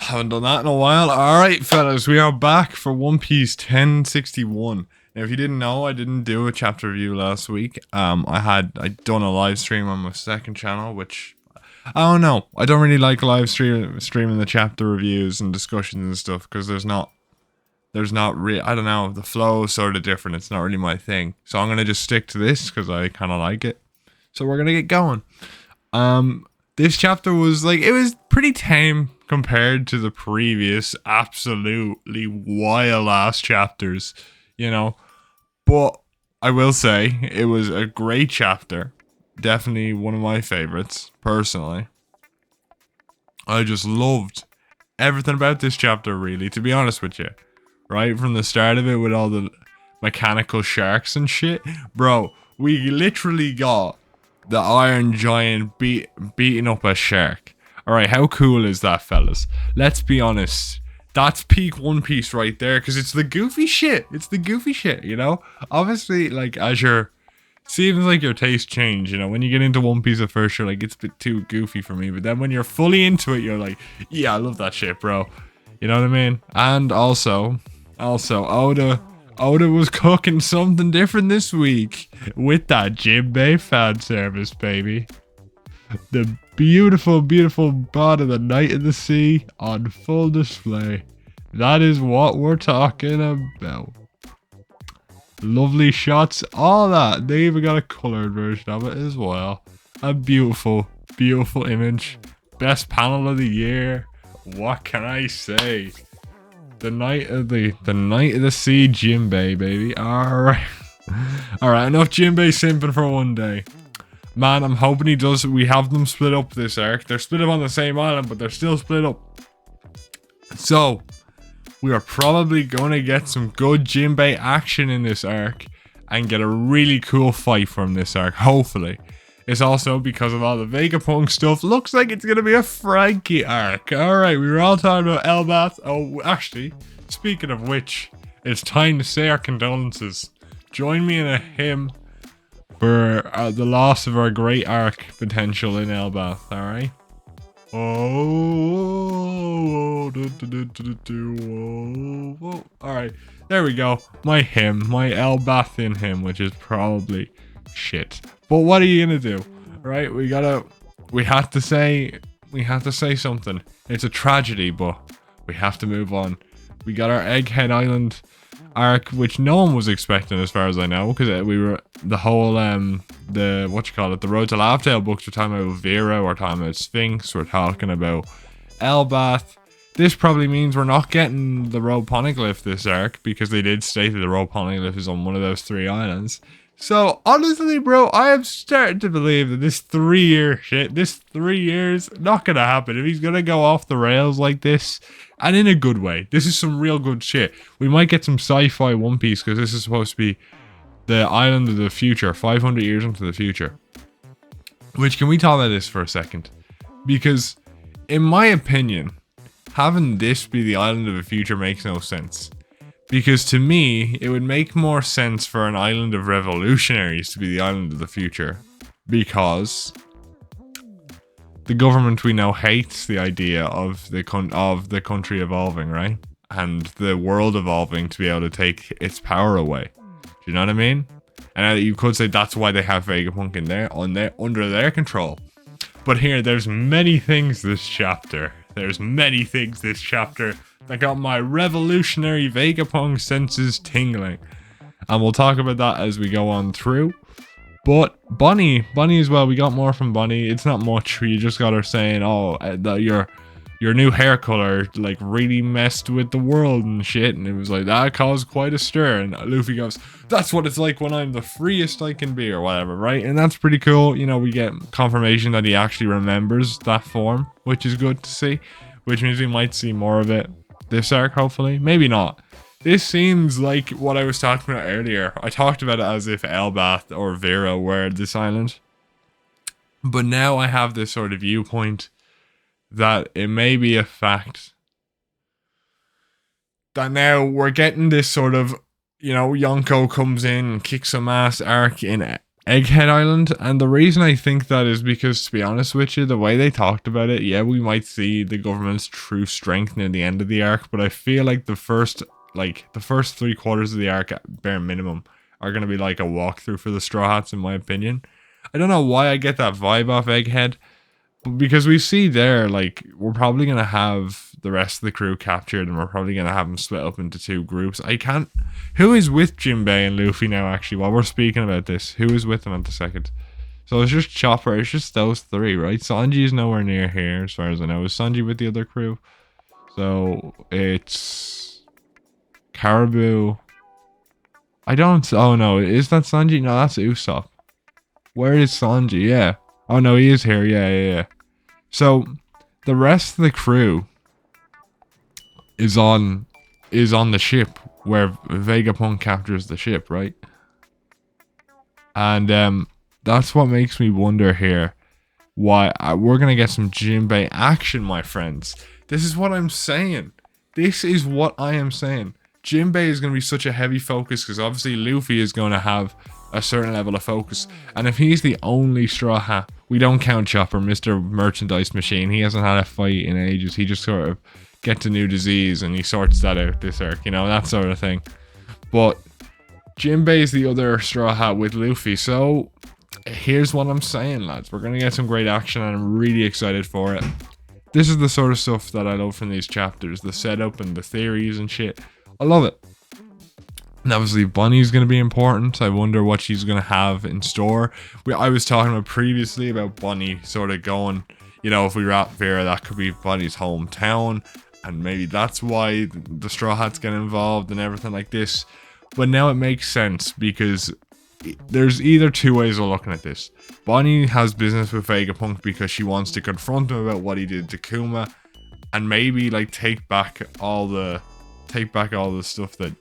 Haven't done that in a while. Alright, fellas, we are back for One Piece 1061. Now, if you didn't know, I didn't do a chapter review last week. I'd done a live stream on my second channel, which I don't know. I don't really like streaming the chapter reviews and discussions and stuff because there's not I don't know, the flow is sort of different. It's not really my thing. So I'm gonna just stick to this because I kind of like it. So we're gonna get going. This chapter was it was pretty tame compared to the previous absolutely wild ass chapters, you know. But I will say it was a great chapter. Definitely one of my favorites, personally. I just loved everything about this chapter, really, to be honest with you. Right from the start of it with all the mechanical sharks and shit. Bro, we literally got the Iron Giant beating up a shark. Alright, how cool is that, fellas? Let's be honest. That's peak One Piece right there, because it's the goofy shit. It's the goofy shit, you know? Obviously, as your... seems like your taste change, you know? When you get into One Piece at first, you're like, it's a bit too goofy for me. But then when you're fully into it, you're like, yeah, I love that shit, bro. You know what I mean? And also, Oda was cooking something different this week with that Jinbei fan service, baby. The beautiful, beautiful bod of the Night of the Sea on full display. That is what we're talking about. Lovely shots, all that. They even got a colored version of it as well. A beautiful, beautiful image. Best panel of the year. What can I say? The night of the sea Jinbei, baby. Alright. Alright, enough Jinbei simping for one day. Man, I'm hoping he does. We have them split up this arc. They're split up on the same island, but they're still split up. So, we are probably going to get some good Jinbei action in this arc and get a really cool fight from this arc, hopefully. It's also because of all the vegapunk stuff. Looks like it's going to be a Frankie arc. Alright, we were all talking about Elbath. Oh, actually, speaking of which, it's time to say our condolences. Join me in a hymn for the loss of our great arc potential in Elbath, alright? Alright, there we go. My hymn, my Elbathian hymn, which is probably shit. But what are you gonna do? Right? We have to say something. It's a tragedy, but we have to move on. We got our Egghead Island arc, which no one was expecting as far as I know, because we were the whole the Road to Laughtale books. We're talking about Vera, we're talking about Sphinx, we're talking about Elbath. This probably means we're not getting the Road Poneglyph this arc, because they did state that the Road Poneglyph is on one of those 3 islands. So, honestly, bro, I am starting to believe that this 3-year shit, this 3 years, not gonna happen. If he's gonna go off the rails like this, and in a good way, this is some real good shit. We might get some sci-fi One Piece, because this is supposed to be the island of the future, 500 years into the future. Which, can we talk about this for a second? Because, in my opinion, having this be the island of the future makes no sense. Because to me, it would make more sense for an island of revolutionaries to be the island of the future. Because the government we know hates the idea of the country evolving, right? And the world evolving to be able to take its power away. Do you know what I mean? And you could say that's why they have Vegapunk in there, under their control. But here, there's many things this chapter. That got my revolutionary Vegapunk senses tingling. And we'll talk about that as we go on through. But Bonnie as well, we got more from Bonnie. It's not much. You just got her saying, oh, your new hair color really messed with the world and shit. And it was like, that caused quite a stir. And Luffy goes, that's what it's like when I'm the freest I can be, or whatever, right? And that's pretty cool. You know, we get confirmation that he actually remembers that form, which is good to see. Which means we might see more of it this arc, hopefully. Maybe not. This seems like what I was talking about earlier. I talked about it as if Elbath or Vera were this island. But now I have this sort of viewpoint that it may be a fact that now we're getting this sort of, you know, Yonko comes in and kicks some ass arc in Egghead Island, and the reason I think that is because, to be honest with you, the way they talked about it, yeah, we might see the government's true strength near the end of the arc, but I feel like the first 3/4 of the arc, at bare minimum, are going to be like a walkthrough for the Straw Hats, in my opinion. I don't know why I get that vibe off Egghead, but because we see there, like, we're probably going to have the rest of the crew captured, and we're probably going to have them split up into 2 groups. I can't... Who is with Jinbei and Luffy now, actually, while we're speaking about this? Who is with them at the second? So it's just Chopper, it's just those 3, right? Sanji is nowhere near here, as far as I know. Is Sanji with the other crew? So it's Caribou. I don't... Oh no, is that Sanji? No, that's Usopp. Where is Sanji? Yeah. Oh no, he is here. Yeah. So the rest of the crew is on the ship where Vegapunk captures the ship, right? And that's what makes me wonder here why we're gonna get some Jinbei action, my friends. This is what I'm saying. This is what I am saying. Jinbei is gonna be such a heavy focus because obviously Luffy is gonna have a certain level of focus, and if he's the only Straw Hat, we don't count Chopper, Mr. Merchandise Machine. He hasn't had a fight in ages. He just sort of gets a new disease and he sorts that out this arc, you know, that sort of thing. But Jinbei is the other Straw Hat with Luffy, so here's what I'm saying, lads. We're gonna get some great action and I'm really excited for it. This is the sort of stuff that I love from these chapters, the setup and the theories and shit. I love it. And obviously Bonnie's going to be important. I wonder what she's going to have in store. I was talking about previously about Bonnie sort of going, you know, if we wrap Vera, that could be Bonnie's hometown. And maybe that's why the Straw Hats get involved and everything like this. But now it makes sense because there's either 2 ways of looking at this. Bonnie has business with Vegapunk because she wants to confront him about what he did to Kuma. And maybe like take back all the stuff that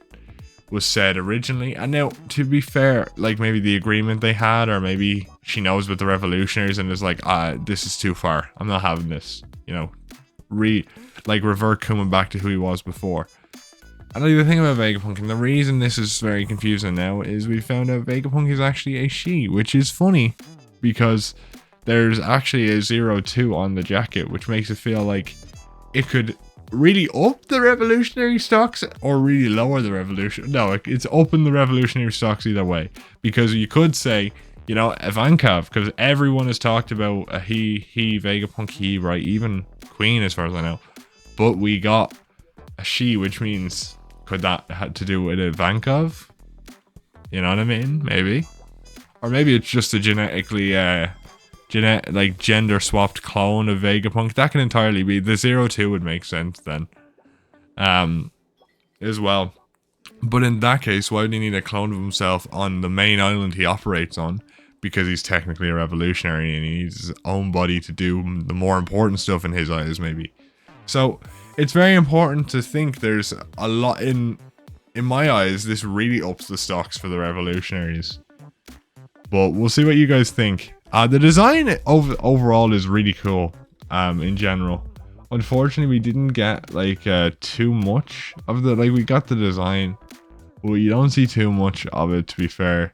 was said originally. And now, to be fair, like maybe the agreement they had, or maybe she knows with the revolutionaries and is like, this is too far, I'm not having this, you know, revert Kuma back to who he was before. And like, the thing about Vegapunk, and the reason this is very confusing now, is we found out Vegapunk is actually a she, which is funny because there's actually a 02 on the jacket, which makes it feel like it could really up the revolutionary stocks or really lower the revolution. No, it's up in the revolutionary stocks either way, because you could say, you know, Ivankov, because everyone has talked about a he, Vegapunk, he, right? Even Queen, as far as I know. But we got a she, which means could that have to do with Ivankov? You know what I mean? Maybe, or maybe it's just a genetically gender swapped clone of Vegapunk. That can entirely be. The 02 would make sense then, as well. But in that case, why would he need a clone of himself on the main island he operates on? Because he's technically a revolutionary and he needs his own body to do the more important stuff in his eyes, maybe. So it's very important to think there's a lot in my eyes. This really ups the stocks for the revolutionaries. But we'll see what you guys think. The design overall is really cool, in general. Unfortunately, we didn't get like too much of the, like, we got the design, but you don't see too much of it, to be fair.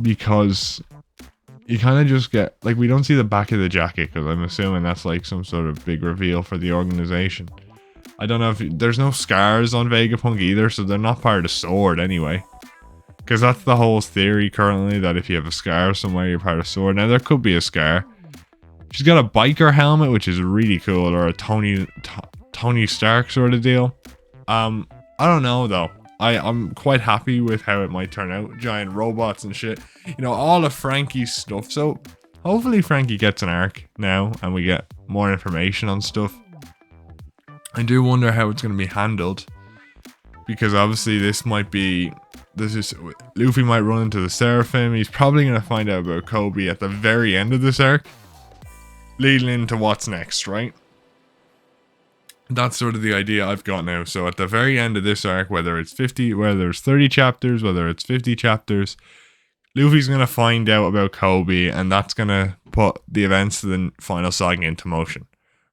Because you kind of just get, like, we don't see the back of the jacket, because I'm assuming that's like some sort of big reveal for the organization. I don't know if there's no scars on Vegapunk either, so they're not part of the sword anyway. Because that's the whole theory currently, that if you have a scar somewhere, you're part of sword. Now, there could be a scar. She's got a biker helmet, which is really cool, or a Tony Stark sort of deal. I don't know, though. I'm quite happy with how it might turn out. Giant robots and shit. You know, all of Frankie's stuff. So, hopefully Frankie gets an arc now, and we get more information on stuff. I do wonder how it's going to be handled. Because obviously this might be... Luffy might run into the Seraphim. He's probably going to find out about Kobe at the very end of this arc, leading into what's next, right? That's sort of the idea I've got now. So at the very end of this arc, whether it's 30 chapters, whether it's 50 chapters, Luffy's going to find out about Kobe, and that's going to put the events of the final saga into motion,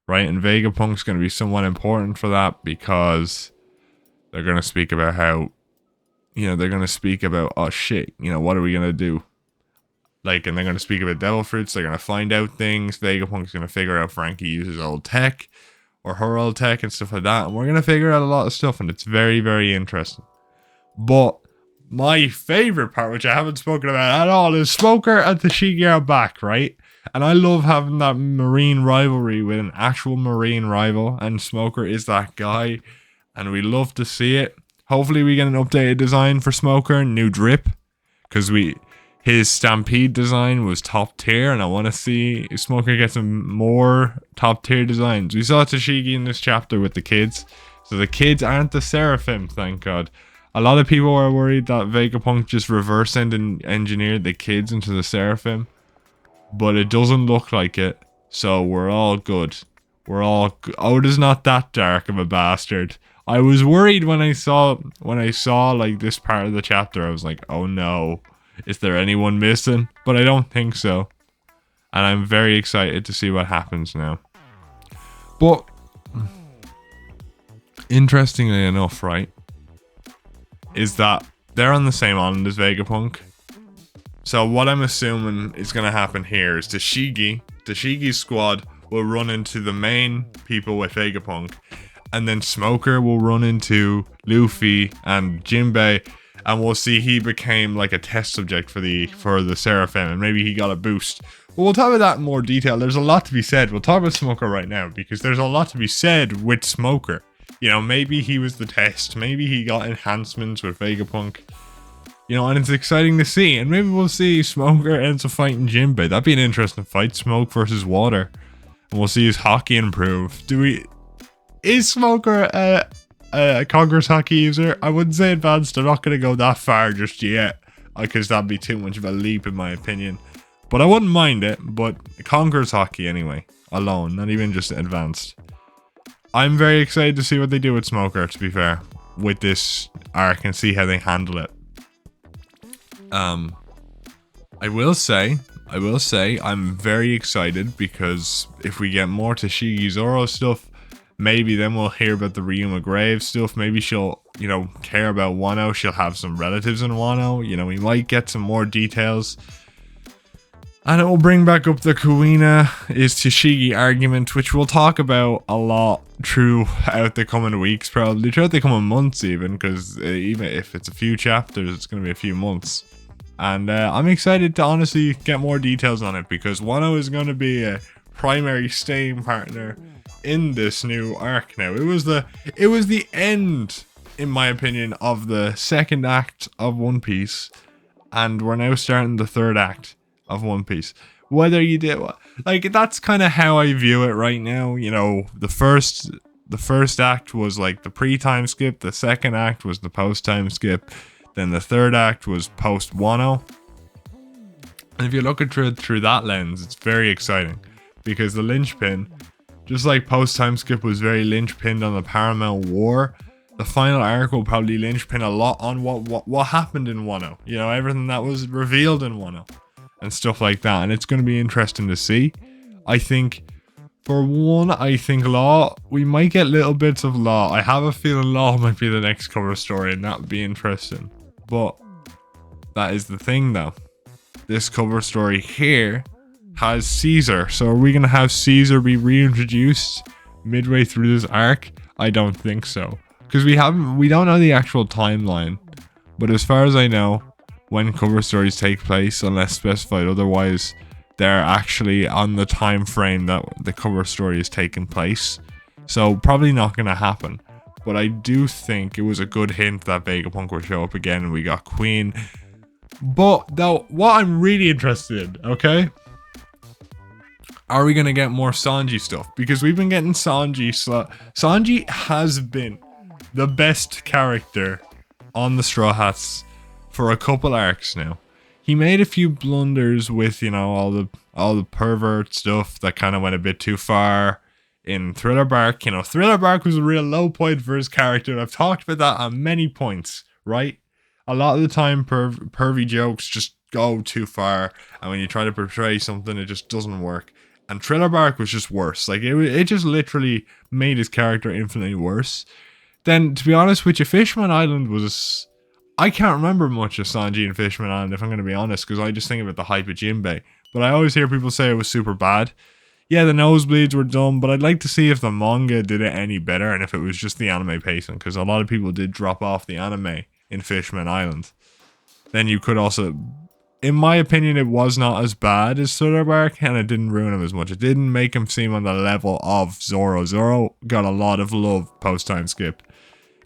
right? And Vegapunk's going to be somewhat important for that, because they're going to speak about how they're going to speak about, oh shit, what are we going to do? Like, and they're going to speak about devil fruits. They're going to find out things. Vegapunk's going to figure out Frankie uses old tech or her old tech and stuff like that. And we're going to figure out a lot of stuff. And it's very, very interesting. But my favorite part, which I haven't spoken about at all, is Smoker and Tashigi are back, right? And I love having that marine rivalry with an actual marine rival. And Smoker is that guy. And we love to see it. Hopefully we get an updated design for Smoker. New drip. Because his Stampede design was top tier, and I want to see Smoker get some more top tier designs. We saw Tashigi in this chapter with the kids, so the kids aren't the Seraphim, thank God. A lot of people were worried that Vegapunk just reverse engineered the kids into the Seraphim, but it doesn't look like it, so we're all good. Oda's not that dark of a bastard. I was worried when I saw like this part of the chapter. I was like, oh no. Is there anyone missing? But I don't think so. And I'm very excited to see what happens now. But, interestingly enough, right, is that they're on the same island as Vegapunk. So what I'm assuming is going to happen here is Tashigi's squad will run into the main people with Vegapunk. And then Smoker will run into Luffy and Jinbei. And we'll see he became like a test subject for the Seraphim, and maybe he got a boost. But we'll talk about that in more detail. There's a lot to be said. We'll talk about Smoker right now, because there's a lot to be said with Smoker. Maybe he was the test. Maybe he got enhancements with Vegapunk. And it's exciting to see. And maybe we'll see Smoker ends up fighting Jinbei. That'd be an interesting fight. Smoke versus water. And we'll see his hockey improve. Is Smoker a Congress hockey user? I wouldn't say advanced. I'm not going to go that far just yet, because that'd be too much of a leap in my opinion. But I wouldn't mind it. But Congress hockey anyway, alone, not even just advanced. I'm very excited to see what they do with Smoker, to be fair, with this arc, and see how they handle it. I will say I'm very excited, because if we get more Tashigi Zoro stuff, maybe then we'll hear about the Ryuma Grave stuff. Maybe she'll, care about Wano. She'll have some relatives in Wano. We might get some more details. And it will bring back up the Kuina is Tashigi argument, which we'll talk about a lot throughout the coming weeks, probably. Throughout the coming months even, because even if it's a few chapters, it's going to be a few months. And I'm excited to honestly get more details on it, because Wano is going to be a primary staying partner in this new arc now. It was the end, in my opinion, of the second act of One Piece, and we're now starting the third act of One Piece. Whether you did, like, that's kind of how I view it right now. The first act was like the pre-time skip, the second act was the post-time skip, then the third act was post Wano. And if you look at it through that lens, it's very exciting, because the linchpin, just like post-time skip was very linchpinned on the Paramount War, the final arc will probably linchpin a lot on what happened in Wano. Everything that was revealed in Wano and stuff like that. And it's going to be interesting to see. I think, for one, Law, we might get little bits of Law. I have a feeling Law might be the next cover story, and that would be interesting. But that is the thing, though. This cover story here has Caesar. So are we going to have Caesar be reintroduced midway through this arc? I don't think so, because we don't know the actual timeline. But as far as I know, when cover stories take place, unless specified otherwise, they're actually on the time frame that the cover story is taking place. So probably not going to happen. But I do think it was a good hint that Vegapunk would show up again, and we got Queen. But though, what I'm really interested in, okay, are we going to get more Sanji stuff? Because we've been getting Sanji. Sanji has been the best character on the Straw Hats for a couple arcs now. He made a few blunders with, all the pervert stuff that kind of went a bit too far in Thriller Bark. Thriller Bark was a real low point for his character. I've talked about that on many points, right? A lot of the time, pervy jokes just go too far, and when you try to portray something, it just doesn't work. And Thriller Bark was just worse. Like, it just literally made his character infinitely worse. Then, to be honest with you, Fishman Island was I can't remember much of Sanji and Fishman Island, if I'm going to be honest, because I just think about the hype of Jinbei. But I always hear people say it was super bad. Yeah, the nosebleeds were dumb, but I'd like to see if the manga did it any better and if it was just the anime pacing, because a lot of people did drop off the anime in Fishman Island. Then you could also, in my opinion, it was not as bad as Solar Bark, and it didn't ruin him as much. It didn't make him seem on the level of Zoro. Zoro got a lot of love post-time skip.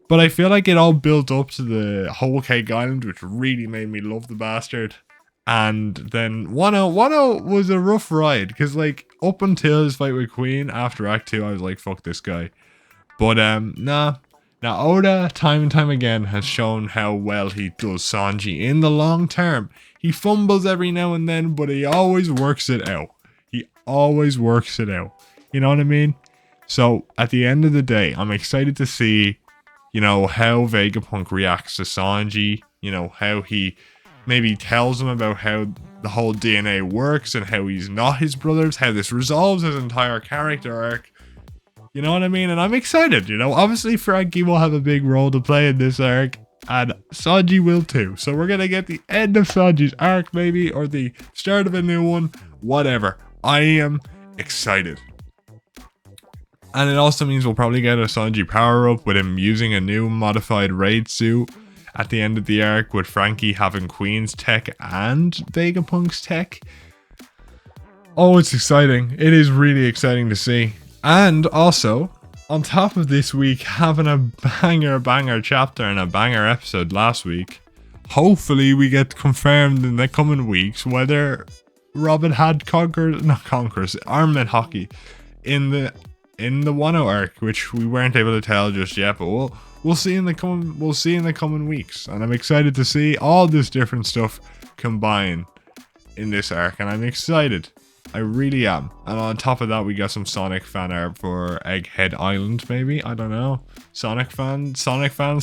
But I feel like it all built up to the Whole Cake Island, which really made me love the bastard. And then Wano was a rough ride, because like up until his fight with Queen after Act 2, I was like, fuck this guy. But nah. Now Oda, time and time again, has shown how well he does Sanji in the long term. He fumbles every now and then, but he always works it out. He always works it out. You know what I mean? So at the end of the day, I'm excited to see, you know, how Vegapunk reacts to Sanji, you know, how he maybe tells him about how the whole DNA works and how he's not his brothers, how this resolves his entire character arc. You know what I mean? And I'm excited, you know. Obviously, Frankie will have a big role to play in this arc, and Sanji will too. So we're going to get the end of Sanji's arc, maybe, or the start of a new one, whatever. I am excited. And it also means we'll probably get a Sanji power-up with him using a new modified raid suit at the end of the arc, with Frankie having Queen's tech and Vegapunk's tech. Oh, it's exciting. It is really exciting to see. And also, on top of this week having a banger chapter and a banger episode last week, hopefully we get confirmed in the coming weeks whether Robin had armament hockey in the Wano arc, which we weren't able to tell just yet, but we'll see in the coming weeks. And I'm excited to see all this different stuff combine in this arc, and I'm excited. I really am. And on top of that, we got some Sonic fan art for Egghead Island, maybe? I don't know. Sonic fans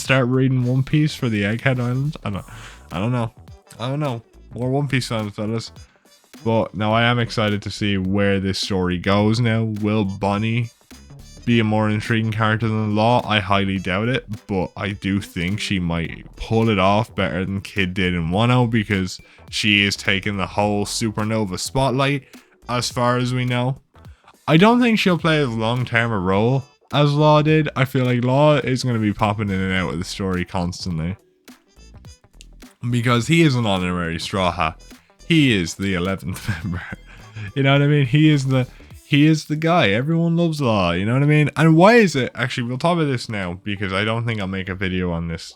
start reading One Piece for the Egghead Island? I don't know. More One Piece fans, fellas. But no, I am excited to see where this story goes now. Will Bonnie be a more intriguing character than Law? I highly doubt it, but I do think she might pull it off better than Kid did in Wano, because she is taking the whole supernova spotlight, as far as we know. I don't think she'll play as long-term a role as Law did. I feel like Law is going to be popping in and out of the story constantly, because he is an honorary Straw Hat. He is the 11th member. You know what I mean? He is the guy. Everyone loves Law. You know what I mean? And why is it? Actually, we'll talk about this now, because I don't think I'll make a video on this.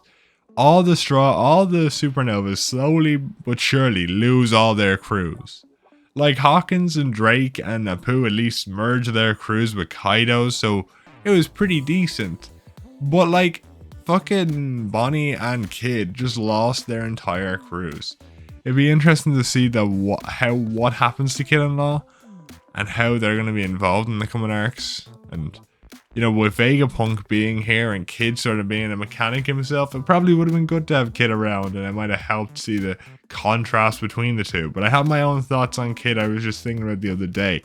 All the supernovas slowly but surely lose all their crews. Like Hawkins and Drake and Apu at least merged their crews with Kaido's, so it was pretty decent. But like, fucking Bonnie and Kid just lost their entire crews. It'd be interesting to see what happens to Kid and Law, and how they're going to be involved in the coming arcs. And, you know, with Vegapunk being here and Kid sort of being a mechanic himself, it probably would have been good to have Kid around, and it might have helped see the contrast between the two. But I have my own thoughts on Kid. I was just thinking about the other day,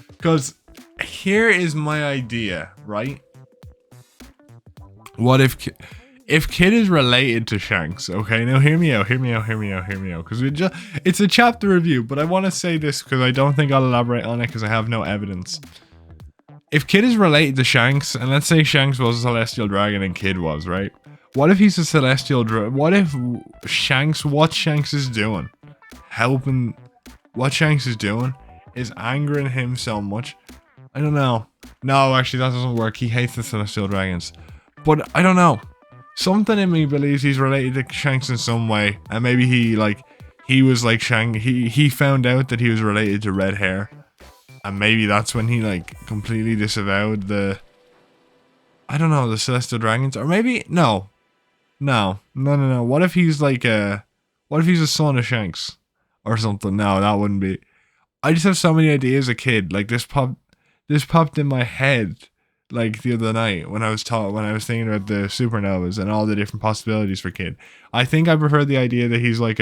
because here is my idea, right? What if Kid is related to Shanks? Okay, now hear me out, because it's a chapter review, but I want to say this because I don't think I'll elaborate on it because I have no evidence. If Kid is related to Shanks, and let's say Shanks was a celestial dragon and Kid was, right? What if he's a celestial dragon? What if what Shanks is doing, what Shanks is doing is angering him so much? I don't know. No, actually that doesn't work. He hates the celestial dragons. But I don't know. Something in me believes he's related to Shanks in some way, and maybe he was like Shanks. He found out that he was related to Red Hair, and maybe that's when he like completely disavowed the celestial dragons. Or maybe no. What if he's like a son of Shanks or something? No, that wouldn't be. I just have so many ideas as a kid. Like this popped in my head like the other night when I was thinking about the supernovas and all the different possibilities for Kid. I think I prefer the idea that he's like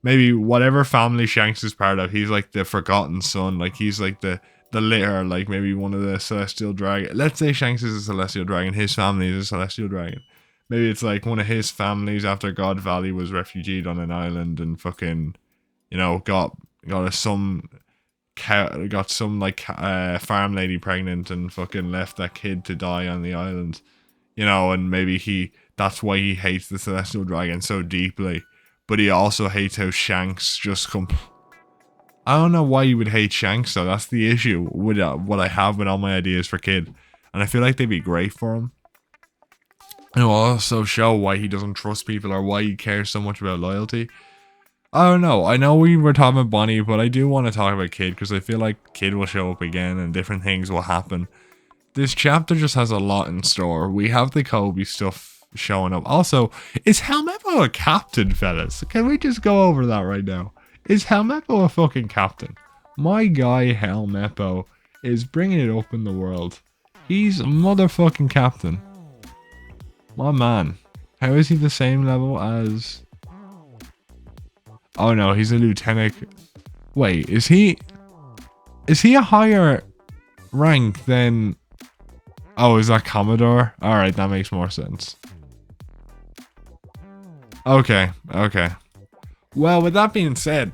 maybe whatever family Shanks is part of, he's like the forgotten son, like he's like the litter, like maybe one of the celestial dragon. Let's say Shanks is a celestial dragon, his family is a celestial dragon. maybe it's like one of his families after God Valley was refugeed on an island and fucking, you know, got some like farm lady pregnant and fucking left that kid to die on the island, you know, and maybe that's why he hates the celestial dragon so deeply, but he also hates how Shanks just I don't know why you would hate Shanks though. That's the issue with what I have with all my ideas for Kid, and I feel like they'd be great for him. And it'll also show why he doesn't trust people or why he cares so much about loyalty. I don't know. I know we were talking about Bonnie, but I do want to talk about Kid because I feel like Kid will show up again and different things will happen. This chapter just has a lot in store. We have the Kobe stuff showing up. Also, is Helmeppo a captain, fellas? Can we just go over that right now? Is Helmeppo a fucking captain? My guy Helmeppo is bringing it up in the world. He's a motherfucking captain. My man. How is he the same level as... Oh no, he's a lieutenant. Wait, is he a higher rank than... Oh, is that Commodore? Alright, that makes more sense. Okay. Well, with that being said,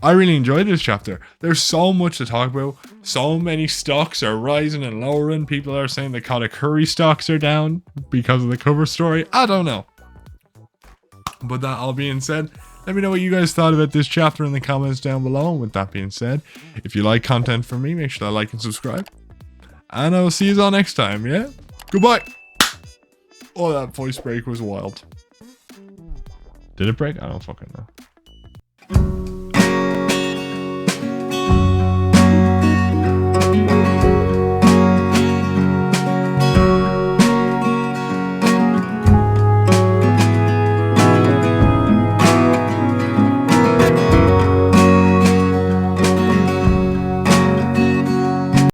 I really enjoyed this chapter. There's so much to talk about. So many stocks are rising and lowering. People are saying the Katakuri stocks are down because of the cover story. I don't know. But that all being said, let me know what you guys thought about this chapter in the comments down below. And with that being said, if you like content from me, make sure to like and subscribe. And I will see you all next time, yeah? Goodbye! Oh, that voice break was wild. Did it break? I don't fucking know.